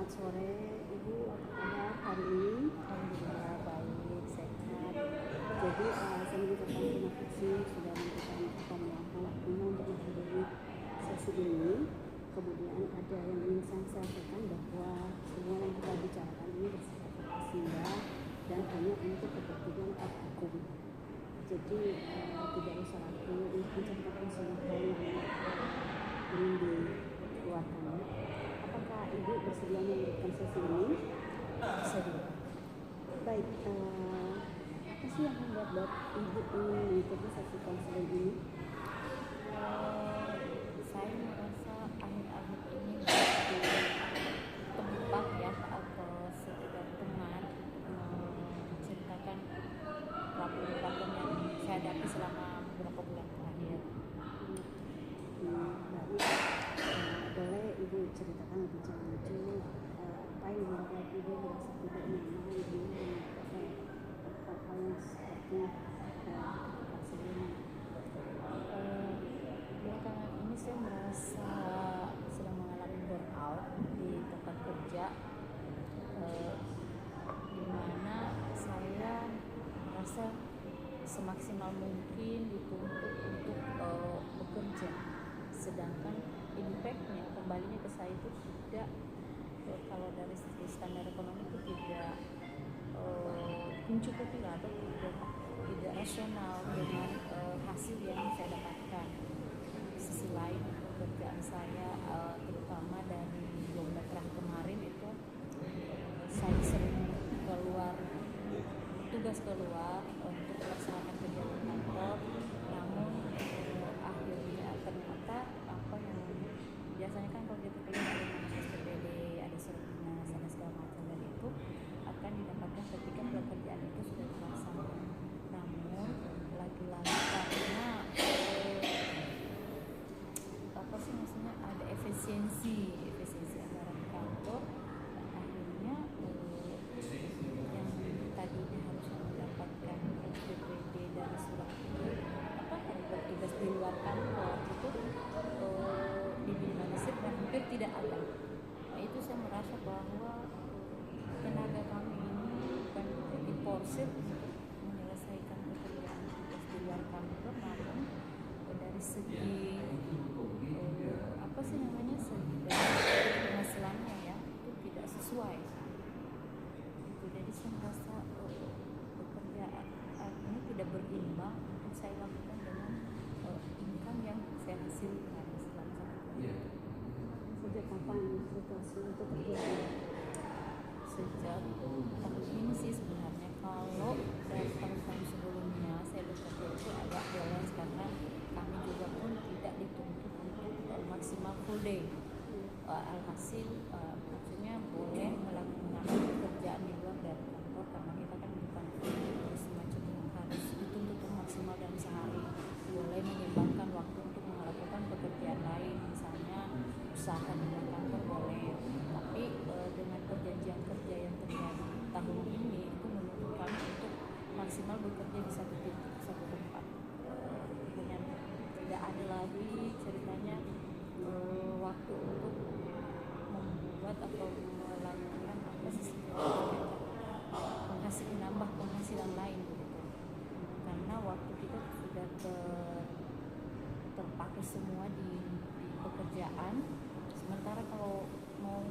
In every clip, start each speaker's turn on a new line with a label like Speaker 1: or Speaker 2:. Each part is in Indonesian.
Speaker 1: Selamat sore Ibu, apa kabar hari ini?
Speaker 2: Alhamdulillah baik, sehat.
Speaker 1: Jadi saya mengucapkan terima kasih sudah memberikan kita meluangkan waktunya untuk menghadiri sesi ini. Kemudian ada yang ingin saya sampaikan bahwa semua yang kita bicarakan ini bersifat rahasia dan hanya untuk kepentingan hukum. Jadi tidak usah ragu untuk menceritakan semua hal yang ingin dikeluarkan. Apakah Ibu bersedia melanjutkan sesi ini?
Speaker 2: Sedih.
Speaker 1: Baik, apa sih yang membuat Ibu ingin mengikuti sesi konseling ini?
Speaker 2: Saya merasa akhir-akhir ini menjadi tempat ya atau sekedar teman menceritakan problem-problem yang saya hadapi selama beberapa bulan terakhir.
Speaker 1: Baik, boleh Ibu ceritakan lebih jauh apa yang membuat Ibu merasa tidak nyaman di hal-hal yang seperti ketika sebelumnya?
Speaker 2: Belakangan ini saya merasa sedang mengalami burnout di tempat kerja, di mana saya merasa semaksimal mungkin dituntut untuk bekerja, sedangkan impactnya kembalinya ke saya itu tidak, kalau dari segi standar ekonomi itu tidak mencukupi atau tidak rasional dengan hasil yang saya dapatkan. Di sisi lain pekerjaan saya terutama dari 2 bulan terakhir kemarin itu saya sering tugas keluar untuk melaksanakan kegiatan kantor, namun akhirnya ternyata apa yang biasanya kan kalau kita keluar ada SPPD, ada surat dinas, ada segala macam, dan itu akan didapatkan ketika pekerjaan itu sudah terlaksana. Namun lagi-lagi karena ada efisiensi anggaran kantor, dan akhirnya yang tadinya harusnya mendapatkan SPPD dari surat hari bertugas di luar kantor itu diminimalisir dan hampir tidak ada. Nah, itu saya merasa bahwa tenaga kami ini bukan diporsir untuk menyelesaikan pekerjaan tugas di luar kantor, namun dari segi segi penghasilannya ya itu tidak sesuai. Jadi saya merasa pekerjaan ini tidak berimbang untuk saya lakukan dengan income yang saya hasilkan selama 1 tahun.
Speaker 1: Sejak kapan situasi itu terjadi?
Speaker 2: Sejak tahun ini sih sebenarnya. Kalau dari tahun-tahun sebelumnya saya bekerja itu agak balance karena kami juga pun tidak dituntut untuk maksimal full day. Alhasil maksudnya boleh melakukan pekerjaan di luar dari kantor karena kita kan bukan semacam yang harus dituntut maksimal dalam sehari. Boleh menyeimbangkan waktu untuk melakukan pekerjaan lain, misalnya usaha di luar kantor boleh. Tapi dengan perjanjian kerja yang terjadi tahun ini itu menuntut kami untuk maksimal bekerja di satu titik, satu tempat. Dengan tidak ada lagi ceritanya waktu untuk membuat atau melakukan menambah penghasilan lain begitu. Karena waktu kita sudah terpakai semua di pekerjaan. Sementara kalau mau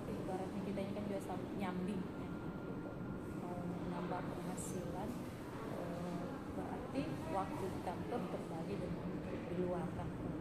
Speaker 2: ibaratnya kita ini kan biasa nyambi ya, gitu. Mau menambah penghasilan berarti waktu di kantor terbagi dengan di luar kantor.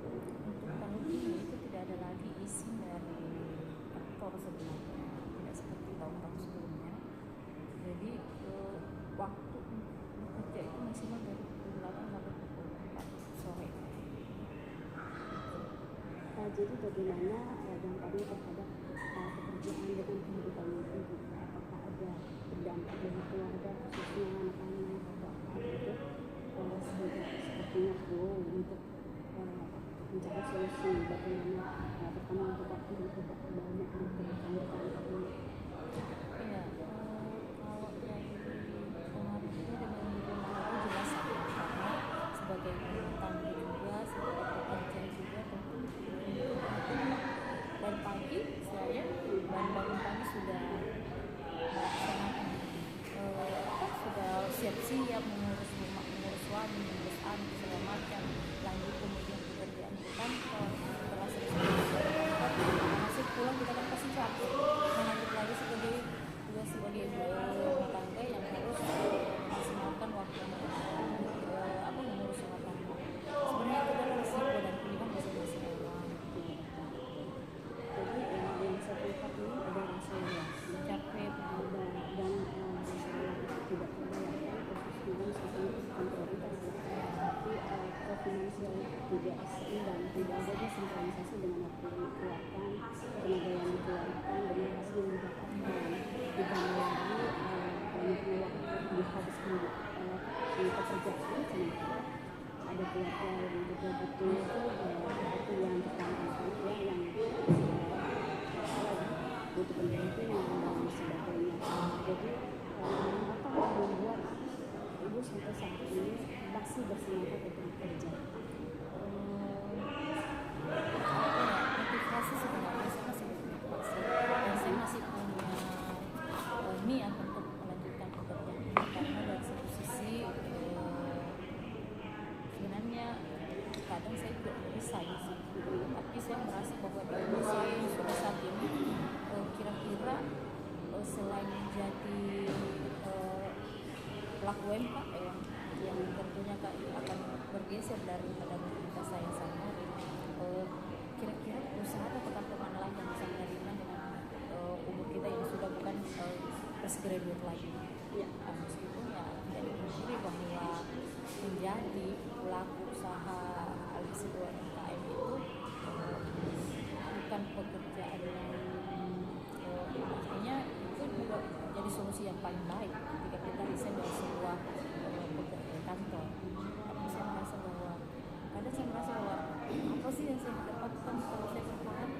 Speaker 2: Untuk tahun ini itu tidak ada lagi isi dari kantor sebenarnya, tidak seperti tahun-tahun sebelumnya. Jadi waktu bekerja itu maksimal dari pukul 8 sampai pukul 4 sore.
Speaker 1: Jadi bagaimana dampaknya terhadap pekerjaan dengan kehidupan Ibu? Apakah ada berdampak dari keluarga, khususnya anak-anak atau apa gitu? Sepertinya perlu untuk mencari solusi bagaimana pertama untuk waktu dan tidak banyak dikerjakan di kantor ini.
Speaker 2: Iya, kalau dari pengaruhnya dengan lingkungan itu jelas karena sebagai rumah tangga juga, sebagai pekerja juga tentu dari pagi saya siap mengurus rumah, mengurus suami, mengurus anak segala macam, lanjut kemudian pekerjaan di kantor. Setelah selesai di kantor masih pulang kita kan pasti capek, lanjut lagi sebagai ibu rumah tangga yang harus memaksimalkan waktu mengurus rumah tangga. Sebenarnya itu adalah risiko dan pilihan masing-masing orang.
Speaker 1: Jadi yang saya lihat ini ada rasa lelah,
Speaker 2: Capek
Speaker 1: dan rasa lelah itu tidak terbayarkan khususnya sistem prioritas ya. Tapi kofinansial tidak seimbang, tidak adanya sinkronisasi dengan waktu yang dikeluarkan, tenaga yang dikeluarkan dengan hasil yang didapatkan. Ditambah lagi banyaknya waktu dihabiskan di pekerjaan, sementara ada keluarga yang juga butuh waktu yang bertambah ya, yang butuh pendampingan dan sebagainya. Jadi apa yang membuat ibu sampai saat ini masih bersemangat untuk bekerja?
Speaker 2: Motivasi sebenarnya saya masih motivasi dan saya masih punya niat untuk melanjutkan pekerjaan ini, karena dari satu sisi sebenarnya kadang saya juga resign sih, tapi saya merasa bahwa di Indonesia yang sudah saat ini kira-kira selain menjadi pelaku UMKM yang tentunya akan bergeser dari rutinitas saya sama, kira-kira usaha atau teman-teman lain yang bisa menerima dengan umur kita yang sudah bukan fresh graduate lagi.
Speaker 1: Ya.
Speaker 2: Meskipun ya tidak dipungkiri bahwa menjadi pelaku usaha alias UMKM itu bukan pekerjaan yang artinya itu juga jadi solusi yang paling baik ketika kita resign dari sebuah pekerjaan kantor. Tapi saya merasa bahwa apa sih yang saya dapatkan kalau saya bertahan,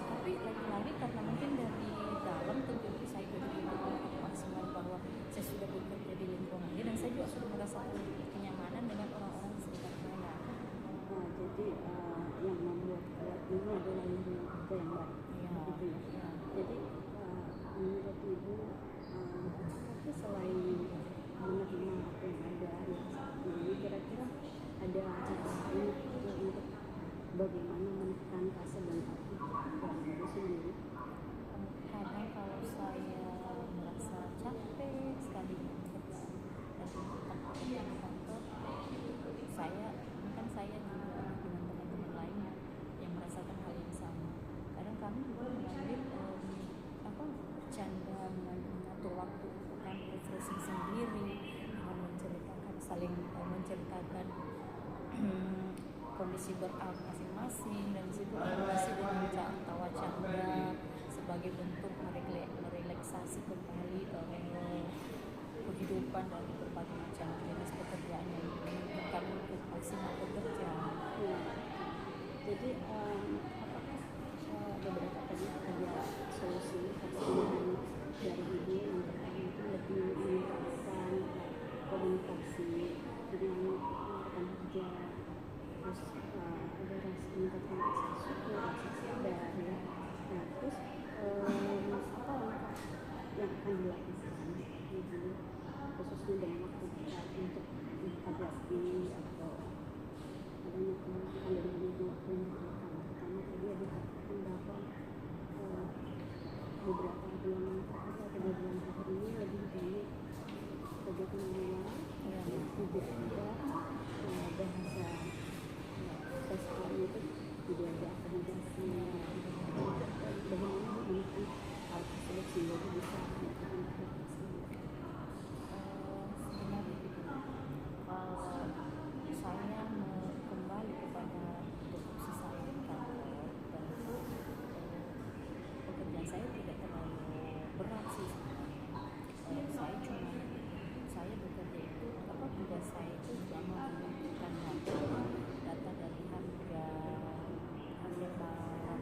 Speaker 2: tapi lagi-lagi karena mungkin dari dalam tentu saya juga untuk maksimal bahwa saya sudah bekerja di lingkungan ini dan saya juga sudah merasakan kenyamanan dengan orang-orang di sekitar saya.
Speaker 1: Jadi yang membuat kuat ini adalah lingkungan kerja yang baik, begitu ya. Jadi menurut ibu, tapi selain menerima apa yang ada yang saat ini, kira-kira ada cara lain untuk bagaimana menekan rasa burnout itu dalam diri sendiri?
Speaker 2: Kadang kalau saya merasa capek sekali dengan pekerjaan dan tuntutan pekerjaan di kantor, saya juga dengan teman-teman lainnya yang merasakan hal yang sama. Kadang kami juga mengambil bercanda, mengatur waktu untuk kami refreshing sendiri dengan saling menceritakan kondisi burnout masing-masing, dan disitu masih dengan tawa canda sebagai bentuk merelaksasi kembali kehidupan dari berbagai macam jenis pekerjaan yang memungkinkan untuk maksimal bekerja.
Speaker 1: Ya. Jadi apakah beberapa tadi ada solusi pilihan dari ibu yang pertama itu lebih meningkatkan komunikasi dengan rekan kerja, terus ada meningkatkan rasa syukur, rasa sadar ya. Nah, terus apa langkah yang akan dilakukan ibu khususnya dalam waktu dekat untuk menghadapi atau adanya penolakan dari ibu pendidikan, terutama tadi ada katakan bahwa beberapa bulan terakhir atau 2 bulan terakhir ini lebih banyak kegiatan luar yang tidak ada bahasa sosial itu, tidak ada akomodasi. Bagaimana menekan hal tersebut sehingga bisa melakukan adaptasi?
Speaker 2: Sebenarnya kalau saya kembali kepada tupoksi saya di kantor, tentu pekerjaan saya tidak terlalu berat sih. Saya bekerja itu tugas saya itu cuma menentukan data dari harga bahan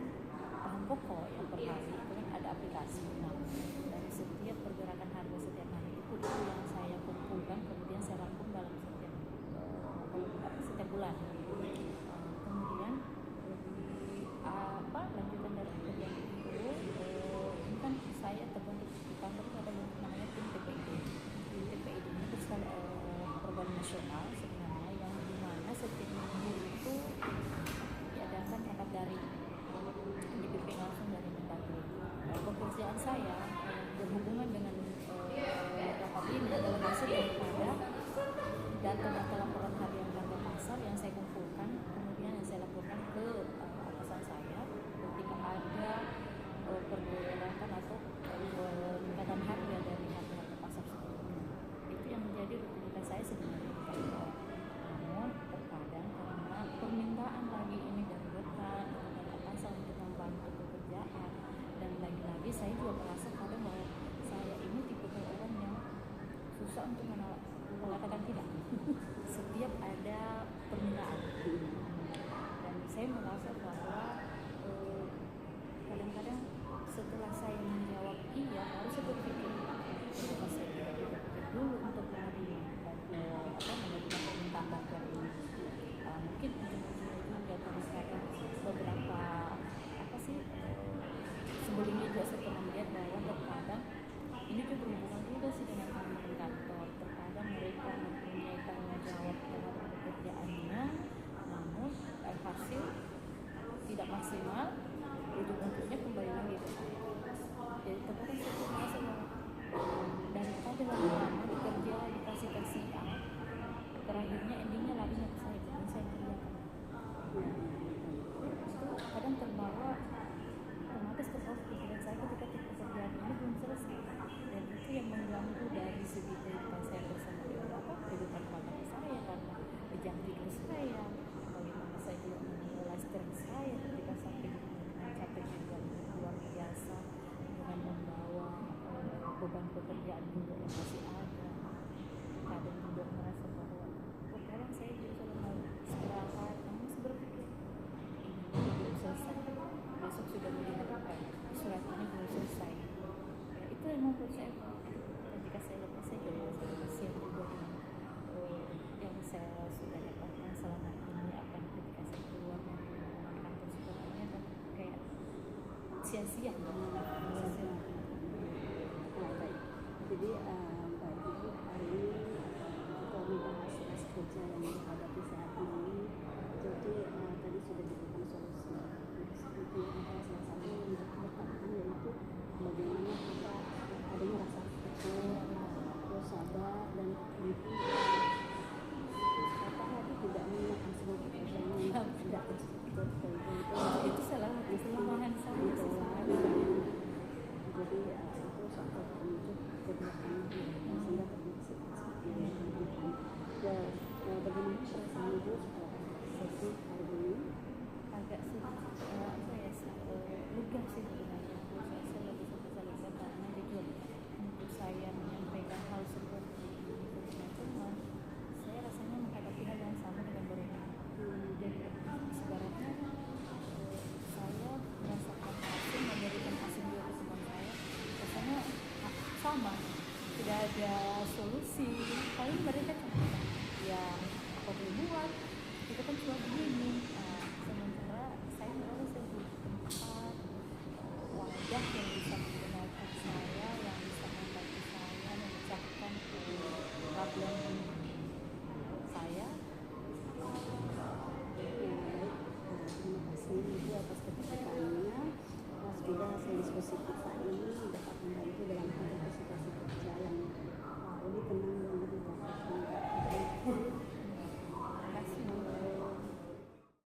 Speaker 2: pokok yang per hari itu kan ada aplikasi. Nah, dari juga yang masih ada, kadang juga merasa bahwa terkadang saya juga kalau mau istirahat, namun masih berpikir ini belum selesai, besok sudah mau dilakukan, surat ini belum selesai. Ya, itu yang membuat saya ketika saya lepas saya juga merasa kasihan juga dengan yang saya sudah dapatkan selama ini, akan ketika saya keluar dan menggunakan sepertinya dan kayak sia-sia sia-sia.
Speaker 1: Nah, baik. Jadi Mbak Ibu, hari ini kita membahas stres kerja yang dihadapi saat ini. Jadi tadi sudah diberikan solusi. Seperti salah satu yang dikatakan yaitu bagaimana kita adanya rasa syukur, terus sabar dan mungkin apalagi tidak mengingatkan semua pekerjaan yang tidak terstruktur
Speaker 2: Itu salah satu kelemahan saya
Speaker 1: gitu.
Speaker 2: sih.
Speaker 1: Jadi itu suatu pemicu kegerakan sehingga terjadi seperti ini. Dan bagaimana perasaan Ibu setelah sesi hari ini?
Speaker 2: Agak sedikit apa ya lega sih sebenarnya. Saya lebih suka lega karena jujur untuk saya menyampaikan hal seperti ini ke teman-teman, saya rasanya menghadapi hal yang sama dengan mereka. Jadi sebenarnya saya merasakan hasil, memberikan hasil juga ke teman saya, rasanya sama, tidak ada solusi. Paling mereka cuma ya apa boleh buat, kita kan cuma begini. Sementara saya merasa saya butuh tempat, wadah yang bisa mendengarkan saya, yang bisa membantu saya memecahkan problem saya.
Speaker 1: Terima kasih Ibu atas keterbukaannya. Sudah saya diskusikan